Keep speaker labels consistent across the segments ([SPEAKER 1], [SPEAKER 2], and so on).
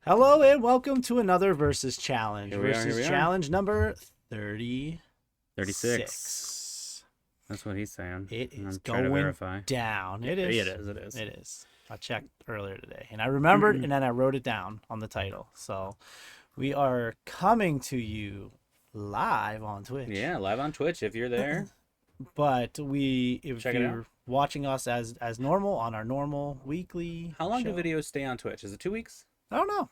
[SPEAKER 1] Hello and welcome to another versus challenge.
[SPEAKER 2] Here we are.
[SPEAKER 1] Challenge number 36.
[SPEAKER 2] 36. That's what he's saying.
[SPEAKER 1] It is
[SPEAKER 2] I'm trying to
[SPEAKER 1] going
[SPEAKER 2] verify.
[SPEAKER 1] down. It
[SPEAKER 2] It
[SPEAKER 1] is.
[SPEAKER 2] is.
[SPEAKER 1] It is. I checked earlier today and I remembered and then I wrote it down on the title. So we are coming to you live on Twitch.
[SPEAKER 2] Yeah, live on Twitch if you're there.
[SPEAKER 1] But if
[SPEAKER 2] Check it
[SPEAKER 1] you're
[SPEAKER 2] out.
[SPEAKER 1] watching us as normal on our normal weekly
[SPEAKER 2] How long
[SPEAKER 1] show,
[SPEAKER 2] do videos stay on Twitch? Is it 2 weeks?
[SPEAKER 1] I don't know.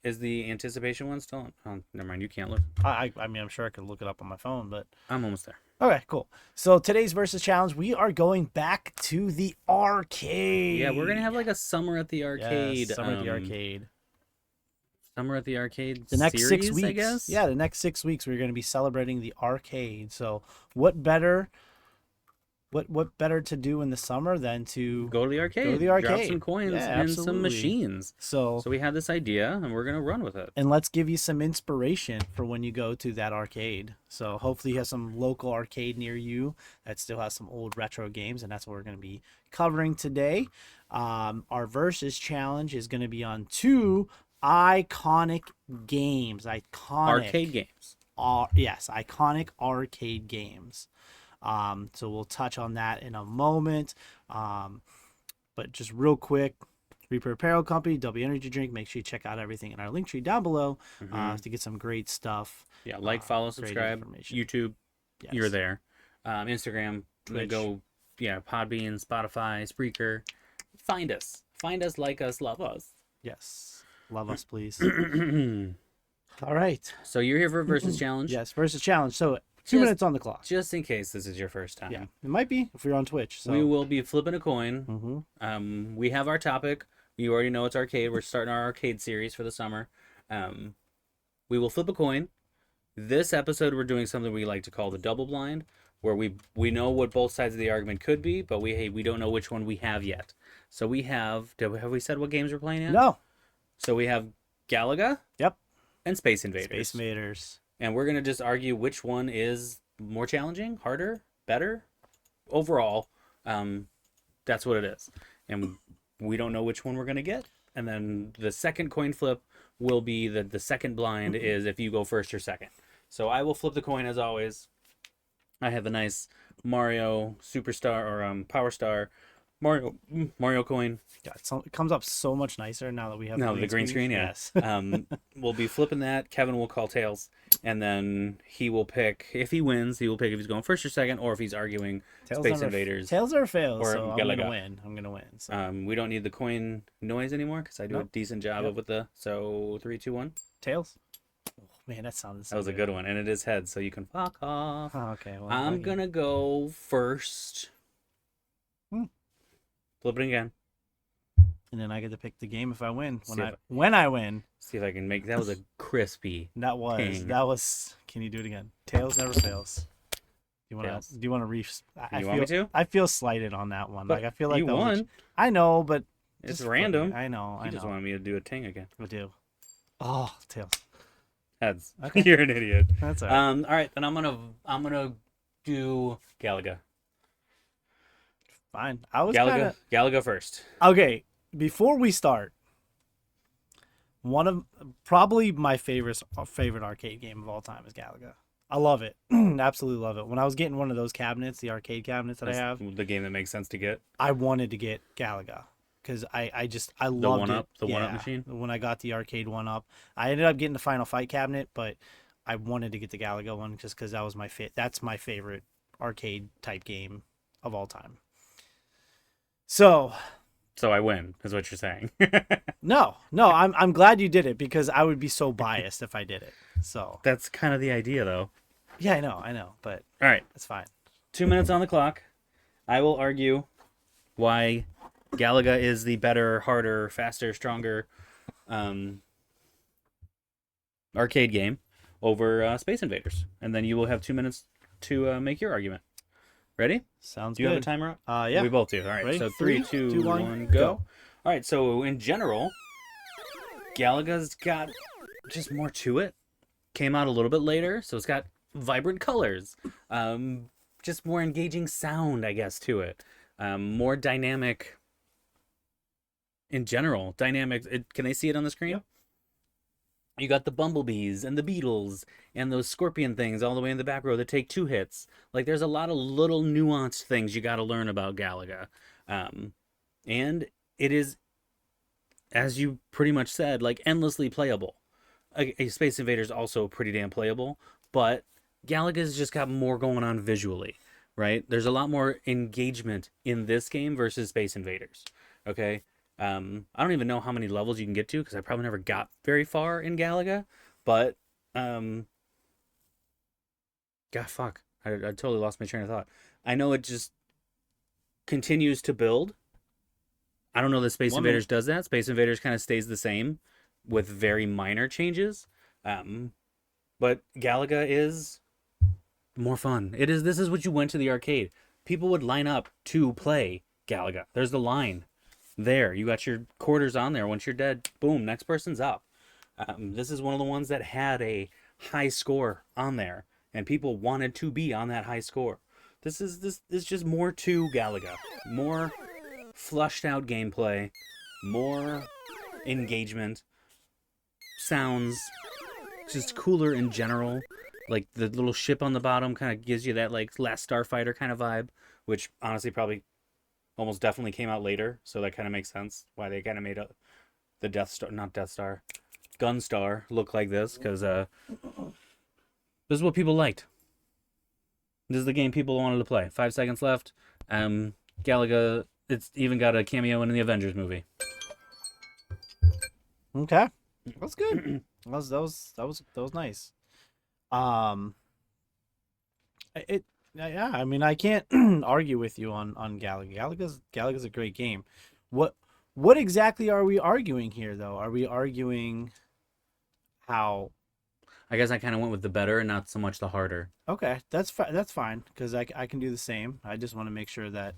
[SPEAKER 2] Is the anticipation one still on? Oh, never mind. You can't look.
[SPEAKER 1] I mean, I'm sure I could look it up on my phone, but
[SPEAKER 2] I'm almost there.
[SPEAKER 1] okay, cool. So today's versus challenge, we are going back to the arcade.
[SPEAKER 2] Yeah, we're going to have like a summer at the arcade.
[SPEAKER 1] Yes, summer at the arcade.
[SPEAKER 2] Summer at the arcade
[SPEAKER 1] The next
[SPEAKER 2] series,
[SPEAKER 1] 6 weeks,
[SPEAKER 2] I guess?
[SPEAKER 1] Yeah, the next 6 weeks we're going to be celebrating the arcade. So what better to do in the summer than to
[SPEAKER 2] Go to the arcade.
[SPEAKER 1] Go to the
[SPEAKER 2] Drop
[SPEAKER 1] arcade.
[SPEAKER 2] some coins
[SPEAKER 1] Yeah,
[SPEAKER 2] and
[SPEAKER 1] absolutely.
[SPEAKER 2] some machines.
[SPEAKER 1] So
[SPEAKER 2] So we had this idea and we're going to run with it.
[SPEAKER 1] and let's give you some inspiration for when you go to that arcade. So hopefully you have some local arcade near you that still has some old retro games, and that's what we're going to be covering today. Our versus challenge is going to be on two iconic games.
[SPEAKER 2] Arcade games.
[SPEAKER 1] Yes, iconic arcade games. So we'll touch on that in a moment. But just real quick, Reaper Apparel Company, W Energy Drink. Make sure you check out everything in our link tree down below to get some great stuff.
[SPEAKER 2] Yeah, follow,
[SPEAKER 1] great
[SPEAKER 2] subscribe.
[SPEAKER 1] information.
[SPEAKER 2] YouTube,
[SPEAKER 1] Yes.
[SPEAKER 2] you're there. Instagram,
[SPEAKER 1] Twitch.
[SPEAKER 2] go, Podbean, Spotify, Spreaker. Find us, like us, love us.
[SPEAKER 1] Yes. Love us, please.
[SPEAKER 2] So
[SPEAKER 1] All right.
[SPEAKER 2] you're here for a versus challenge.
[SPEAKER 1] Yes, versus challenge. So 2
[SPEAKER 2] Just-
[SPEAKER 1] minutes on the clock.
[SPEAKER 2] Just in case this is your first time.
[SPEAKER 1] Yeah, it might be if you're on Twitch. So.
[SPEAKER 2] We will be flipping a coin.
[SPEAKER 1] Mhm.
[SPEAKER 2] We have our topic. You already know it's arcade. We're starting our arcade series for the summer. We will flip a coin. This episode, we're doing something we like to call the double blind, where we know what both sides of the argument could be, but we don't know which one we have yet. So we have we said what games we're playing yet?
[SPEAKER 1] No.
[SPEAKER 2] So we have Galaga.
[SPEAKER 1] Yep.
[SPEAKER 2] And Space Invaders.
[SPEAKER 1] Space Invaders.
[SPEAKER 2] And we're gonna just argue which one is more challenging, harder, better, overall. That's what it is, and we don't know which one we're gonna get. And then the second coin flip will be the second blind is if you go first or second. So I will flip the coin as always. I have a nice Mario Superstar or Power Star Mario coin.
[SPEAKER 1] God, it comes up so much nicer now that we have
[SPEAKER 2] The green screen, yeah.
[SPEAKER 1] Yes.
[SPEAKER 2] We'll be flipping that. Kevin will call tails, and then he will pick. If he wins, he will pick if he's going first or second, or if he's arguing Space Invaders.
[SPEAKER 1] Tails or fails,
[SPEAKER 2] or
[SPEAKER 1] so I'm
[SPEAKER 2] Galaga.
[SPEAKER 1] gonna win. I'm gonna win. So.
[SPEAKER 2] We don't need the coin noise anymore because I do a
[SPEAKER 1] Nope.
[SPEAKER 2] decent job
[SPEAKER 1] Yep.
[SPEAKER 2] of with the. So 3, 2, 1.
[SPEAKER 1] Tails. Oh, man, that sounded so
[SPEAKER 2] That was a good one, and it is heads, so you can fuck off.
[SPEAKER 1] Oh, okay. Well,
[SPEAKER 2] I'm gonna go first.
[SPEAKER 1] Hmm.
[SPEAKER 2] Flip it again.
[SPEAKER 1] and then I get to pick the game if I win.
[SPEAKER 2] See if
[SPEAKER 1] When I win.
[SPEAKER 2] See if I can make that was a crispy.
[SPEAKER 1] That
[SPEAKER 2] Ping.
[SPEAKER 1] was. Can you do it again? Tails never fails. Do
[SPEAKER 2] Fails.
[SPEAKER 1] you want to
[SPEAKER 2] You want me to?
[SPEAKER 1] I feel slighted on that one.
[SPEAKER 2] But
[SPEAKER 1] Like I feel like
[SPEAKER 2] you
[SPEAKER 1] that was-
[SPEAKER 2] won.
[SPEAKER 1] I know, but
[SPEAKER 2] It's
[SPEAKER 1] just
[SPEAKER 2] random.
[SPEAKER 1] I know.
[SPEAKER 2] You just wanted me to do a ting again.
[SPEAKER 1] I do. Oh, tails.
[SPEAKER 2] Heads.
[SPEAKER 1] Okay.
[SPEAKER 2] You're an idiot.
[SPEAKER 1] That's all right.
[SPEAKER 2] All right, then I'm gonna do Galaga.
[SPEAKER 1] Fine. I was kind of
[SPEAKER 2] Galaga first.
[SPEAKER 1] okay. Before we start, one of probably my favorite arcade game of all time is Galaga. I love it. Absolutely love it. When I was getting one of those cabinets, the arcade cabinets that I have,
[SPEAKER 2] The game that makes sense to get.
[SPEAKER 1] I wanted to get Galaga because I loved it.
[SPEAKER 2] the 1-up machine?
[SPEAKER 1] When I got the arcade 1-up, I ended up getting the Final Fight cabinet, but I wanted to get the Galaga one just because that was that's my favorite arcade type game of all time. So
[SPEAKER 2] So I win, is what you're saying.
[SPEAKER 1] no, I'm glad you did it because I would be so biased if I did it. So
[SPEAKER 2] That's kind of the idea, though.
[SPEAKER 1] yeah, I know, but
[SPEAKER 2] All right,
[SPEAKER 1] that's fine.
[SPEAKER 2] 2 minutes on the clock. I will argue why Galaga is the better, harder, faster, stronger arcade game over Space Invaders. And then you will have 2 minutes to make your argument. Ready?
[SPEAKER 1] Sounds
[SPEAKER 2] Do you
[SPEAKER 1] good.
[SPEAKER 2] have a timer up?
[SPEAKER 1] Yeah.
[SPEAKER 2] We both do. All right.
[SPEAKER 1] Ready?
[SPEAKER 2] So 3, 2, 1, go. All right. So in general, Galaga's got just more to it. Came out a little bit later, so it's got vibrant colors. Just more engaging sound, I guess, to it. More dynamic in general, dynamics. Can they see it on the screen?
[SPEAKER 1] Yep.
[SPEAKER 2] You got the bumblebees and the beetles and those scorpion things all the way in the back row that take 2 hits. Like there's a lot of little nuanced things you got to learn about Galaga, um, and it is, as you pretty much said, like endlessly playable. A Space Invaders also pretty damn playable, but Galaga's just got more going on visually, right? There's a lot more engagement in this game versus Space Invaders. Okay, I don't even know how many levels you can get to because I probably never got very far in Galaga, but um, God, fuck, I totally lost my train of thought. I know it just continues to build. I don't know that Space
[SPEAKER 1] 1 minute.
[SPEAKER 2] Invaders does that. Space Invaders kind of stays the same with very minor changes. Um, but Galaga is more fun. It is. This is what you went to the arcade. People would line up to play Galaga. There's the line there. You got your quarters on there. Once you're dead, boom, next person's up. This is one of the ones that had a high score on there, and people wanted to be on that high score. This is just more to Galaga, more flushed out gameplay, more engagement, sounds, just cooler in general. Like the little ship on the bottom kind of gives you that like Last Starfighter kind of vibe, which honestly probably almost definitely came out later, so that kind of makes sense why they kind of made the Death Star, not Death Star, Gunstar look like this, because this is what people liked. This is the game people wanted to play. 5 seconds left. Galaga. It's even got a cameo in the Avengers movie.
[SPEAKER 1] Okay, that's good. That was nice. Um, it yeah. I mean, I can't argue with you on Galaga. Galaga's a great game. What what exactly are we arguing here, though? Are we arguing how?
[SPEAKER 2] I guess I kind of went with the better and not so much the harder.
[SPEAKER 1] Okay, that's fine because I can do the same. I just want to make sure that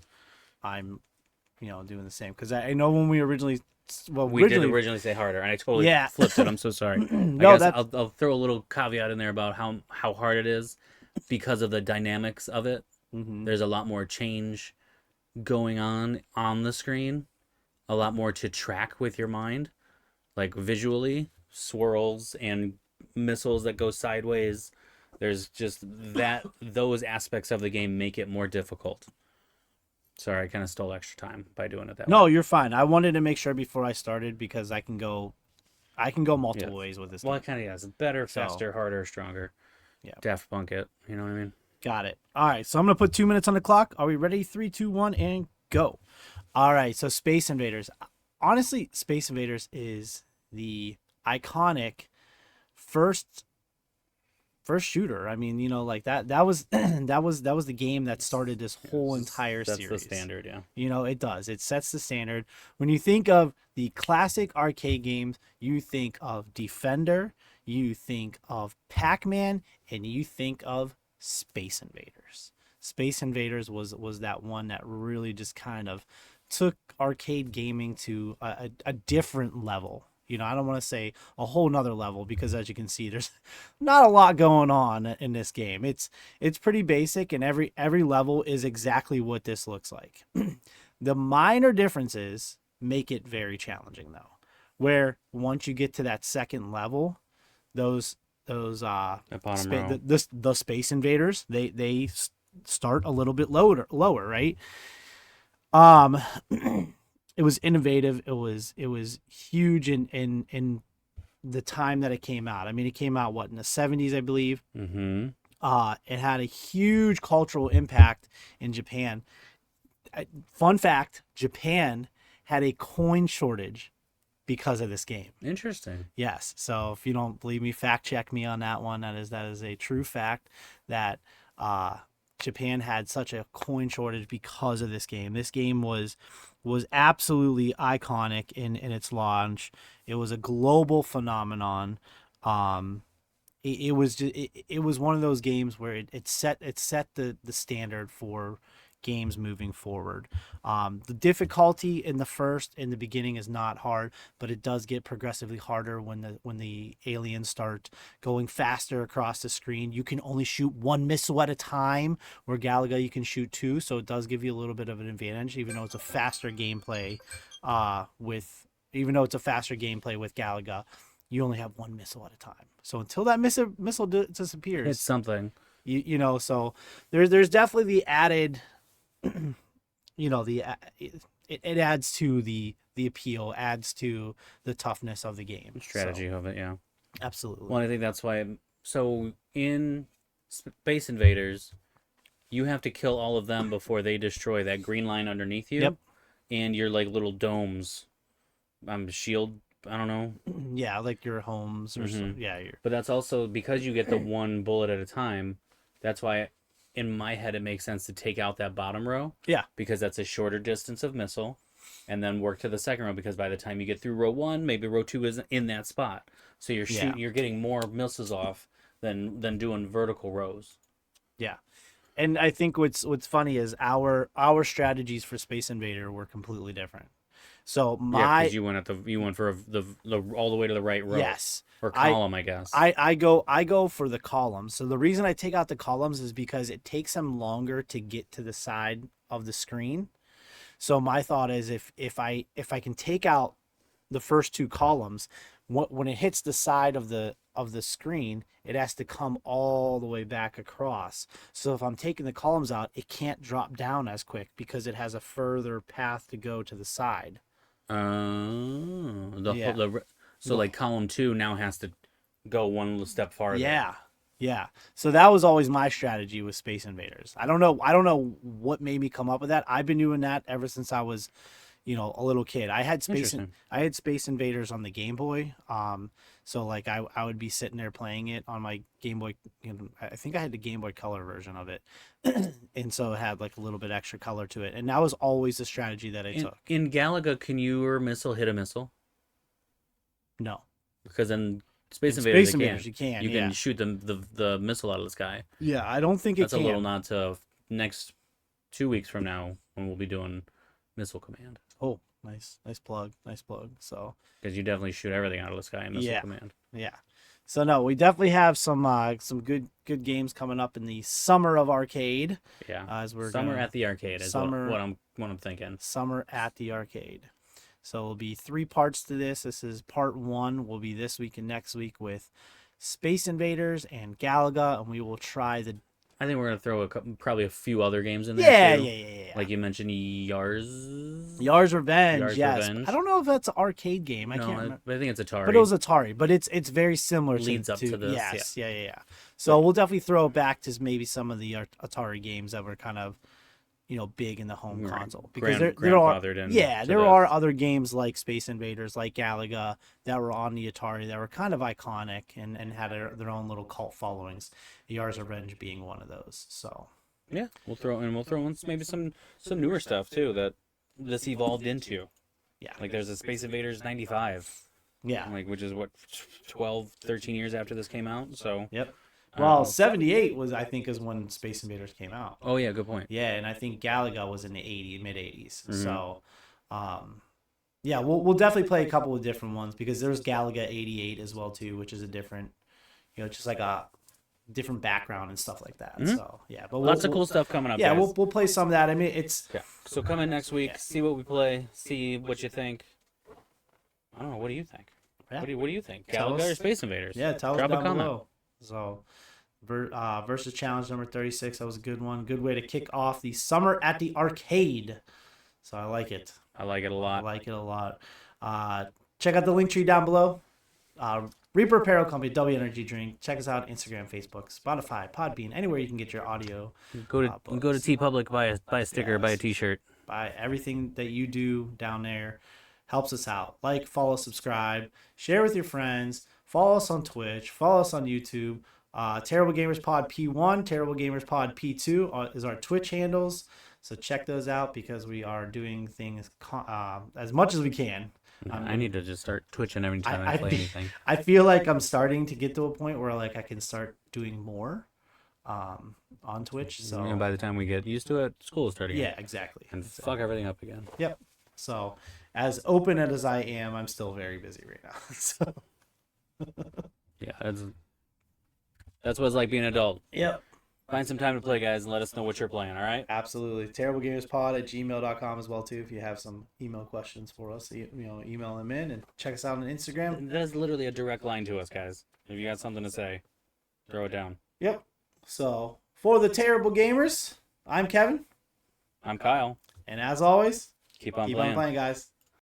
[SPEAKER 1] I'm doing the same because I know when we originally
[SPEAKER 2] We did originally say harder, and I totally
[SPEAKER 1] yeah.
[SPEAKER 2] flipped it. I'm so sorry. I
[SPEAKER 1] No,
[SPEAKER 2] guess
[SPEAKER 1] that's
[SPEAKER 2] I'll throw a little caveat in there about how hard it is because of the dynamics of it.
[SPEAKER 1] hmm
[SPEAKER 2] There's a lot more change going on the screen, a lot more to track with your mind, like visually, swirls and missiles that go sideways. There's just those aspects of the game make it more difficult. Sorry, I kind of stole extra time by doing it that way.
[SPEAKER 1] no, you're fine. I wanted to make sure before I started because I can go
[SPEAKER 2] Yeah.
[SPEAKER 1] multiple ways with this
[SPEAKER 2] Well,
[SPEAKER 1] game.
[SPEAKER 2] it kind of is better,
[SPEAKER 1] So
[SPEAKER 2] faster, harder, stronger.
[SPEAKER 1] yeah,
[SPEAKER 2] Daft Punk it. You know what I mean?
[SPEAKER 1] got it. All right, so I'm gonna put 2 minutes on the clock. Are we ready? Three, two, one, and go. All right, so Space Invaders. Honestly, Space Invaders is the iconic first first shooter. I mean, like that was that was the game that started this whole entire
[SPEAKER 2] That's the
[SPEAKER 1] series.
[SPEAKER 2] standard, yeah.
[SPEAKER 1] It does. It sets the standard. When you think of the classic arcade games, you think of Defender, you think of Pac-Man, and you think of Space Invaders. Space Invaders was that one that really just kind of took arcade gaming to a different level. I don't want to say a whole nother level because as you can see, there's not a lot going on in this game. It's pretty basic and every level is exactly what this looks like. The minor differences make it very challenging though. Where once you get to that second level, those
[SPEAKER 2] At bottom row.
[SPEAKER 1] the Space Invaders, they start a little bit lower, right? Um it was innovative. It was huge in the time that it came out. I mean, it came out what in the 70s, I believe.
[SPEAKER 2] Mm-hmm.
[SPEAKER 1] It had a huge cultural impact in Japan. Fun fact: Japan had a coin shortage because of this game.
[SPEAKER 2] Interesting.
[SPEAKER 1] Yes. So if you don't believe me, fact check me on that one. That is a true fact that uh, Japan had such a coin shortage because of this game. This game was absolutely iconic in its launch. It was a global phenomenon. Um, it was one of those games where it set the standard for games moving forward. The difficulty in the beginning is not hard, but it does get progressively harder when the aliens start going faster across the screen. You can only shoot one missile at a time, where Galaga you can shoot two, so it does give you a little bit of an advantage, even though it's a faster gameplay with even though it's a faster gameplay with Galaga, you only have one missile at a time. So until that missile disappears,
[SPEAKER 2] It's something.
[SPEAKER 1] so there's definitely the added, it adds to the appeal, adds to the toughness of the game.
[SPEAKER 2] Strategy
[SPEAKER 1] So,
[SPEAKER 2] of it, yeah.
[SPEAKER 1] absolutely.
[SPEAKER 2] Well, I think that's why. So in Space Invaders, you have to kill all of them before they destroy that green line underneath you.
[SPEAKER 1] Yep.
[SPEAKER 2] And your like little domes, shield. I don't know.
[SPEAKER 1] Yeah, like your homes or
[SPEAKER 2] Mhm.
[SPEAKER 1] yeah,
[SPEAKER 2] But that's also because you get the one bullet at a time. That's why, in my head, it makes sense to take out that bottom row.
[SPEAKER 1] Yeah.
[SPEAKER 2] Because that's a shorter distance of missile, and then work to the second row. Because by the time you get through row one, maybe row two isn't in that spot. So you're shooting. You're getting more missiles off than doing vertical rows.
[SPEAKER 1] Yeah. And I think what's funny is our strategies for Space Invader were completely different. So
[SPEAKER 2] because you went for the all the way to the right row.
[SPEAKER 1] Yes.
[SPEAKER 2] Or column, I guess.
[SPEAKER 1] I go for the columns. So the reason I take out the columns is because it takes them longer to get to the side of the screen. So my thought is if I can take out the first two columns, when it hits the side of the screen, it has to come all the way back across. So if I'm taking the columns out, it can't drop down as quick because it has a further path to go to the side.
[SPEAKER 2] So like column 2 now has to go one step farther.
[SPEAKER 1] Yeah. So that was always my strategy with Space Invaders. I don't know what made me come up with that. I've been doing that ever since I was, a little kid. I had Space Invaders on the Game Boy. So like I would be sitting there playing it on my Game Boy. I think I had the Game Boy Color version of it, and so it had like a little bit extra color to it. And that was always the strategy that I took.
[SPEAKER 2] In Galaga, can your missile hit a missile?
[SPEAKER 1] No,
[SPEAKER 2] because in Space Invaders,
[SPEAKER 1] you
[SPEAKER 2] can shoot the missile out of the sky.
[SPEAKER 1] Yeah, I don't think
[SPEAKER 2] that's a little nod to next 2 weeks from now when we'll be doing Missile Command.
[SPEAKER 1] Oh, nice plug. So
[SPEAKER 2] because you definitely shoot everything out of the sky in Missile Command.
[SPEAKER 1] Yeah. So no, we definitely have some good games coming up in the summer of arcade.
[SPEAKER 2] Yeah.
[SPEAKER 1] As we're
[SPEAKER 2] summer at the arcade is what I'm thinking.
[SPEAKER 1] Summer at the arcade. So it'll be 3 parts to this. This is part 1. Will be this week and next week with Space Invaders and Galaga, and we will try the.
[SPEAKER 2] I think we're gonna throw probably a few other games in there.
[SPEAKER 1] Yeah.
[SPEAKER 2] Like you mentioned, Yar's
[SPEAKER 1] Revenge. Yes, Revenge. I don't know if that's an arcade game. I can't remember.
[SPEAKER 2] I think it's Atari.
[SPEAKER 1] But it was Atari. But it's very similar.
[SPEAKER 2] Leads up to this.
[SPEAKER 1] Yes, yeah. So we'll definitely throw it back to maybe some of the Atari games that were kind of, big in the home console, because there are other games like Space Invaders, like Galaga, that were on the Atari that were kind of iconic and had their own little cult followings. Yar's Revenge being one of those. So
[SPEAKER 2] yeah, we'll throw in maybe some newer stuff too that this evolved into.
[SPEAKER 1] Yeah,
[SPEAKER 2] like there's a Space Invaders 95.
[SPEAKER 1] Yeah,
[SPEAKER 2] like which is what 12, 13 years after this came out. So
[SPEAKER 1] yep. Well, 78 was, I think, is when Space Invaders came out.
[SPEAKER 2] Oh, yeah, good point.
[SPEAKER 1] Yeah, and I think Galaga was in the mid-80s. Mm-hmm. So, yeah, we'll definitely play a couple of different ones, because there's Galaga 88 as well, too, which is a different, just like a different background and stuff like that. Mm-hmm. So, yeah. But
[SPEAKER 2] lots of cool stuff coming up,
[SPEAKER 1] yeah,
[SPEAKER 2] guys.
[SPEAKER 1] we'll play some of that. I mean, it's...
[SPEAKER 2] Yeah. So come in next week, see what we play, see what you think. I don't know, what do you think? Yeah. What do you think? Galaga or Space Invaders?
[SPEAKER 1] Yeah, tell us down below. So, versus challenge number 36, that was a good one. Good way to kick off the summer at the arcade. So I like it.
[SPEAKER 2] I like it a lot.
[SPEAKER 1] Check out the link tree down below. Reaper Apparel Company, W Energy Drink. Check us out: Instagram, Facebook, Spotify, Podbean, anywhere you can get your audio.
[SPEAKER 2] Go to TeePublic, buy a sticker, buy a T-shirt.
[SPEAKER 1] Buy everything that you do down there. Helps us out. Like, follow, subscribe, share with your friends. Follow us on Twitch. Follow us on YouTube. Terrible Gamers Pod P1, Terrible Gamers Pod P2 is our Twitch handles. So check those out, because we are doing things as much as we can.
[SPEAKER 2] I need to just start twitching every time I play anything.
[SPEAKER 1] I feel like I'm starting to get to a point where I can start doing more on Twitch. So
[SPEAKER 2] and by the time we get used to it, school is starting.
[SPEAKER 1] Yeah, exactly.
[SPEAKER 2] And fuck everything up again.
[SPEAKER 1] Yep. So as open as I am, I'm still very busy right now. So
[SPEAKER 2] yeah, that's what it's like being an adult.
[SPEAKER 1] Yep.
[SPEAKER 2] Find some time to play, guys, and let us know what you're playing. All right.
[SPEAKER 1] Absolutely. Terriblegamerspod@gmail.com as well too. If you have some email questions for us, email them in and check us out on Instagram.
[SPEAKER 2] That is literally a direct line to us, guys. If you got something to say, throw it down.
[SPEAKER 1] Yep. So for the Terrible Gamers, I'm Kevin,
[SPEAKER 2] I'm Kyle.
[SPEAKER 1] and as always,
[SPEAKER 2] Keep on
[SPEAKER 1] keep
[SPEAKER 2] playing.
[SPEAKER 1] on playing, guys.